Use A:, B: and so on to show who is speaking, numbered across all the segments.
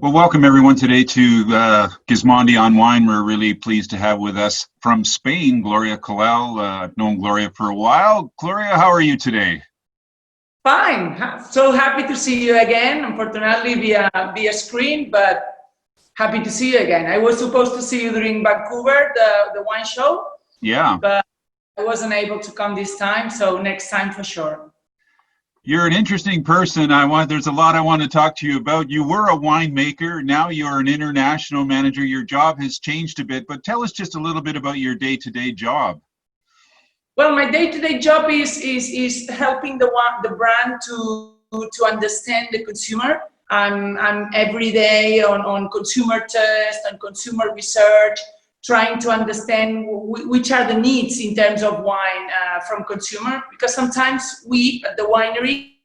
A: Well, welcome everyone today to Gismondi on Wine. We're really pleased to have with us from Spain, Gloria Collell. I've known Gloria for a while. Gloria, how are you today?
B: Fine. So happy to see you again. Unfortunately, via screen, but happy to see you again. I was supposed to see you during Vancouver, the wine show.
A: Yeah.
B: But I wasn't able to come this time, so next time for sure.
A: You're an interesting person. There's a lot I want to talk to you about. You were a winemaker. Now you're an international manager. Your job has changed a bit, but tell us just a little bit about your day-to-day job.
B: Well, my day-to-day job is helping the brand to understand the consumer. I'm every day on consumer tests and consumer research, trying to understand which are the needs in terms of wine from consumer, because sometimes we at the winery,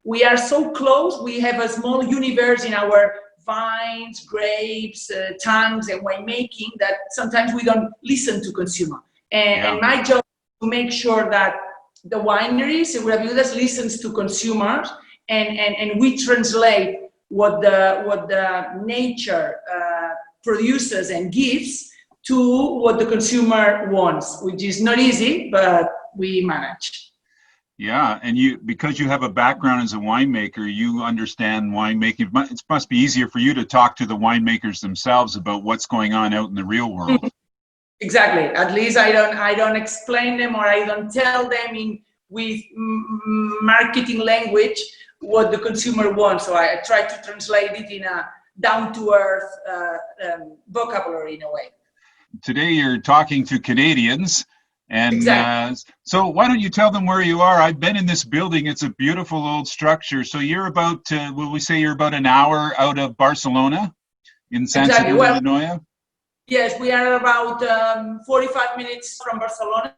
B: we are so close, we have a small universe in our vines, grapes, tanks and winemaking that sometimes we don't listen to consumer. And my job is to make sure that the winery, Segura Viudas, listens to consumers and we translate what the nature produces and gives to what the consumer wants, which is not easy, but we manage.
A: Yeah, and because you have a background as a winemaker, you understand winemaking. It must be easier for you to talk to the winemakers themselves about what's going on out in the real world.
B: Exactly. At least I don't explain them, or I don't tell them with marketing language what the consumer wants. So I try to translate it in a down-to-earth vocabulary in a way.
A: Today you're talking to Canadians, and
B: exactly.
A: So why don't you tell them where you are? I've been in this building. It's a beautiful old structure. So you're about, will we say you're about an hour out of Barcelona in San Segura, Illinois?
B: Yes, we are about 45 minutes from Barcelona.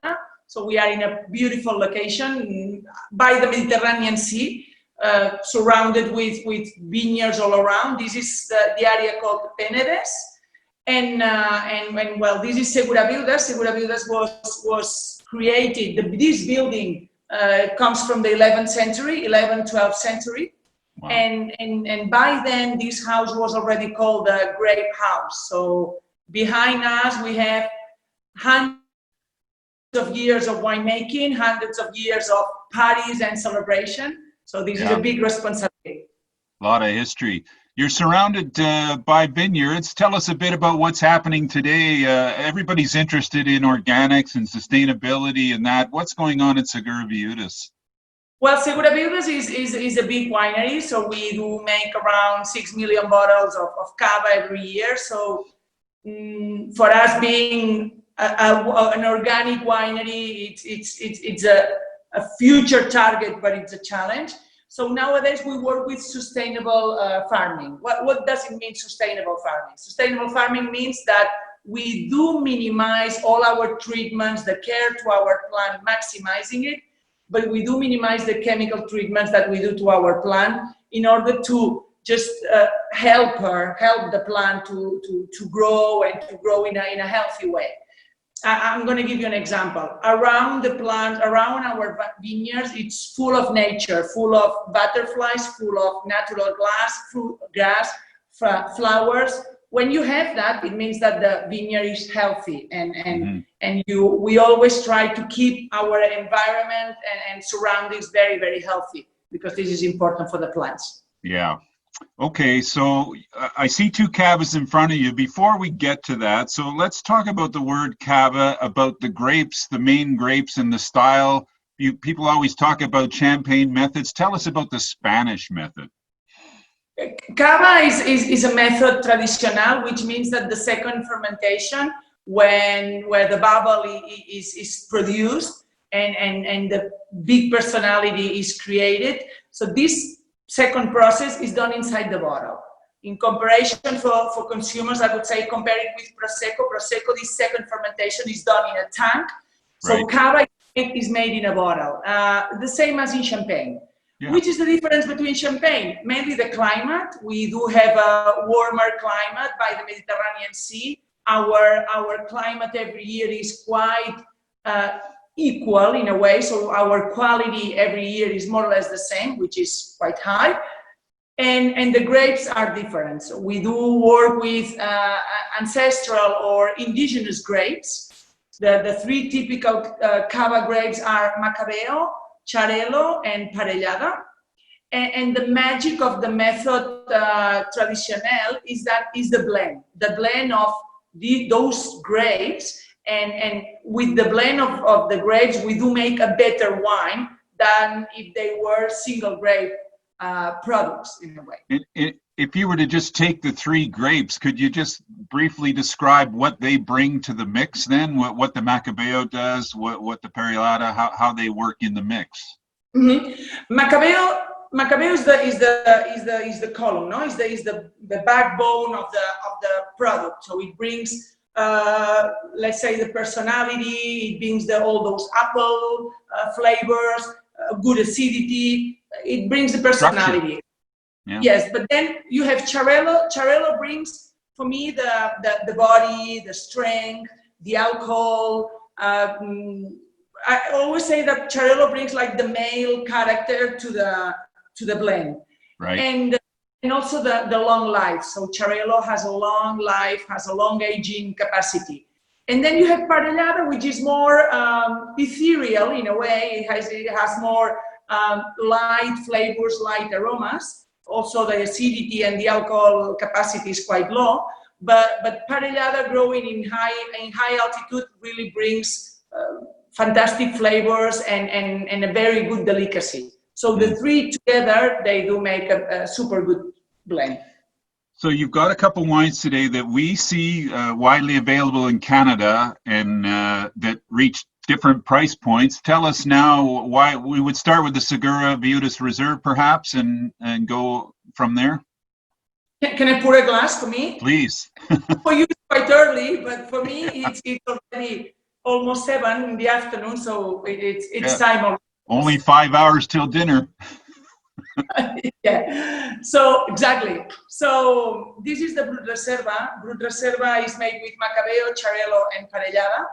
B: So we are in a beautiful location by the Mediterranean Sea. Surrounded with vineyards all around. This is the area called Penedès, and well, this is Segura Viudas. Segura Viudas was created. This building comes from the 12th century, wow. and by then this house was already called the Grape House. So behind us we have hundreds of years of winemaking, hundreds of years of parties and celebration. So this is a big responsibility.
A: A lot of history. You're surrounded by vineyards. Tell us a bit about what's happening today. Everybody's interested in organics and sustainability and that. What's going on at Segura Viudas?
B: Well, Segura Viudas is a big winery. So we do make around 6 million bottles of Cava every year. So for us being an organic winery, it's a future target, but it's a challenge. So nowadays we work with sustainable farming. What does it mean, sustainable farming? Sustainable farming means that we do minimize all our treatments, the care to our plant, maximizing it, but we do minimize the chemical treatments that we do to our plant in order to just help the plant to grow and to grow in a healthy way. I'm going to give you an example. Around the plant, around our vineyards, it's full of nature, full of butterflies, full of natural grass, flowers. When you have that, it means that the vineyard is healthy, and we always try to keep our environment and surroundings very, very healthy, because this is important for the plants.
A: Yeah. Okay, so I see two Cavas in front of you. Before we get to that, so let's talk about the word Cava, about the grapes, the main grapes and the style. People always talk about champagne methods. Tell us about the Spanish method.
B: Cava is a method traditional, which means that the second fermentation, where the bubble is produced and the big personality is created. So this second process is done inside the bottle. In comparison for consumers, I would say compare it with Prosecco. Prosecco, this second fermentation is done in a tank. So Cava is made in a bottle, the same as in champagne. Yeah. Which is the difference between champagne? Mainly the climate. We do have a warmer climate by the Mediterranean Sea. Our climate every year is quite equal in a way, so our quality every year is more or less the same, which is quite high. And the grapes are different. So we do work with ancestral or indigenous grapes. The three typical Cava grapes are Macabeo, Xarel, and Parellada. And the magic of the method traditional is the blend of those grapes. And with the blend of the grapes, we do make a better wine than if they were single grape products in a way.
A: If you were to just take the three grapes, could you just briefly describe what they bring to the mix then? What the Macabeo does, what the Parellada, how they work in the mix?
B: Mm-hmm. Macabeo is the column, no? Is the backbone of the product. So it brings let's say the personality. It brings all those apple flavors, good acidity. It brings the personality. Yeah. Yes, but then you have Xarel. Xarel brings, for me, the body, the strength, the alcohol. I always say that Xarel brings like the male character to the blend,
A: right?
B: And also the long life. So Xarel has a long life, has a long aging capacity. And then you have Parellada, which is more ethereal in a way. It has more light flavors, light aromas. Also, the acidity and the alcohol capacity is quite low. But Parellada growing in high altitude really brings fantastic flavors and a very good delicacy. So the three together, they do make a super good blend.
A: So you've got a couple wines today that we see widely available in Canada and that reach different price points. Tell us now why we would start with the Segura Viudas Reserve, perhaps, and go from there.
B: Can I pour a glass for me?
A: Please.
B: For you, it's quite early, but for me, it's already almost 7 in the afternoon, so it's time already.
A: Only 5 hours till dinner.
B: Yeah, so exactly. So this is the Brut Reserva. Brut Reserva is made with Macabeo, Xarel, and Parellada.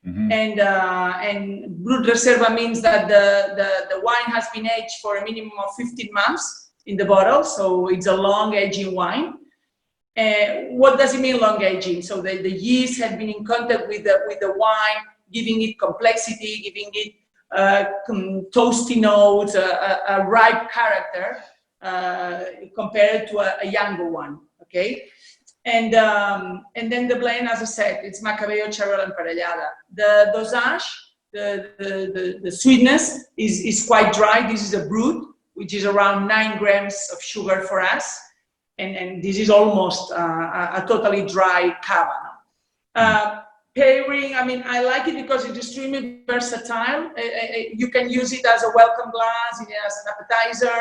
B: Mm-hmm. And Brut Reserva means that the wine has been aged for a minimum of 15 months in the bottle, so it's a long aging wine. What does it mean, long aging? So the yeast have been in contact with the wine, giving it complexity, giving it toasty notes, a ripe character compared to a younger one. Okay, and then the blend, as I said, it's Macabeo, Xarel, and Parellada. The dosage, the sweetness is quite dry. This is a brut, which is around 9 grams of sugar for us, and this is almost a totally dry Cava. Pairing, I mean, I like it because it's extremely versatile. You can use it as a welcome glass, as an appetizer,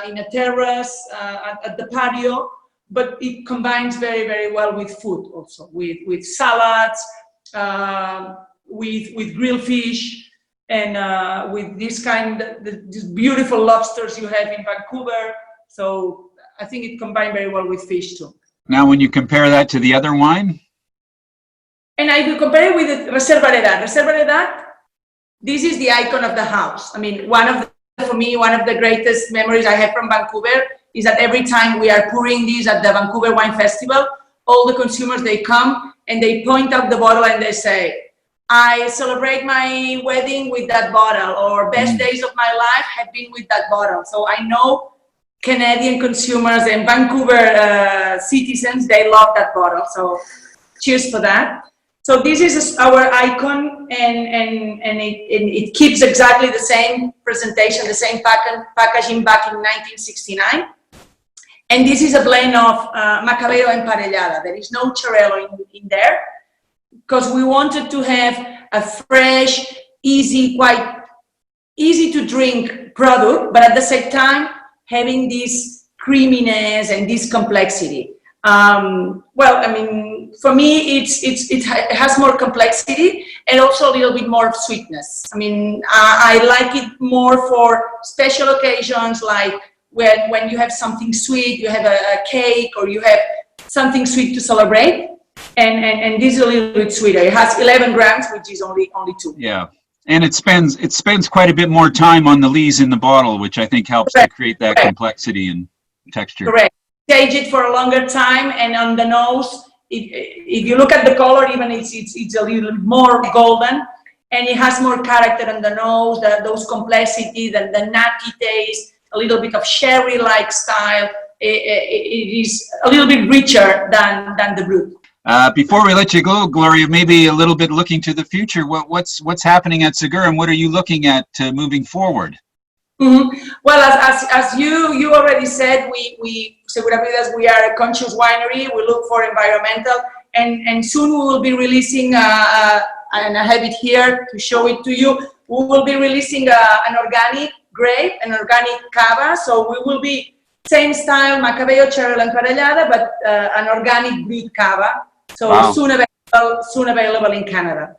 B: in a terrace, at the patio, but it combines very, very well with food also, with salads, with grilled fish, and with these beautiful lobsters you have in Vancouver. So I think it combined very well with fish too.
A: Now, when you compare that to the other wine?
B: And I will compare it with the Reserva. Reserva, this is the icon of the house. I mean, for me, one of the greatest memories I have from Vancouver is that every time we are pouring this at the Vancouver Wine Festival, all the consumers, they come and they point out the bottle and they say, I celebrate my wedding with that bottle, or best days of my life have been with that bottle. So I know Canadian consumers and Vancouver citizens, they love that bottle. So cheers for that. So this is our icon, and it keeps exactly the same presentation, the same packaging back in 1969. And this is a blend of Macabeo and Parellada. There is no Xarel in there, because we wanted to have a fresh, quite easy to drink product, but at the same time having this creaminess and this complexity. Well, I mean, for me, it has more complexity and also a little bit more of sweetness. I mean, I like it more for special occasions, like when you have something sweet, you have a cake, or you have something sweet to celebrate. And this is a little bit sweeter. It has 11 grams, which is only 2.
A: Yeah. And it spends quite a bit more time on the lees in the bottle, which I think helps to create that complexity. And texture.
B: Correct. Age it for a longer time, and on the nose, if you look at the color, even it's a little more golden, and it has more character on the nose, those complexity, the nutty taste, a little bit of sherry-like style. It is a little bit richer than the Brut.
A: Before we let you go, Gloria, maybe a little bit looking to the future. What's happening at Segura, and what are you looking at moving forward?
B: Mm-hmm. Well, as you already said, we Segura Viudas, we are a conscious winery. We look for environmental, and soon we will be releasing, and I have it here to show it to you. We will be releasing an organic grape, an organic Cava. So we will be same style, Macabeo, Xarel, and Parellada, but an organic Brut Cava. So wow. soon available in Canada.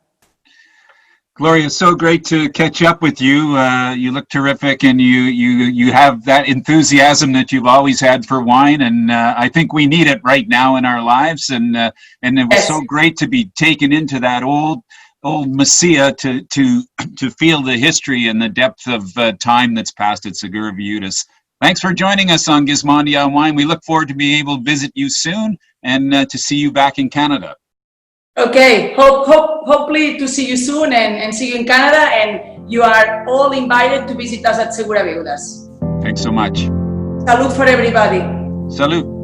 A: Gloria, so great to catch up with you. You look terrific, and you have that enthusiasm that you've always had for wine, and I think we need it right now in our lives. And it was yes. so great to be taken into that old Messiah to feel the history and the depth of time that's passed at Segura Viudas. Thanks for joining us on Gizmondi on Wine. We look forward to being able to visit you soon and to see you back in Canada.
B: Okay, hopefully to see you soon and see you in Canada, and you are all invited to visit us at Segura Viudas.
A: Thanks so much.
B: Salud for everybody.
A: Salud.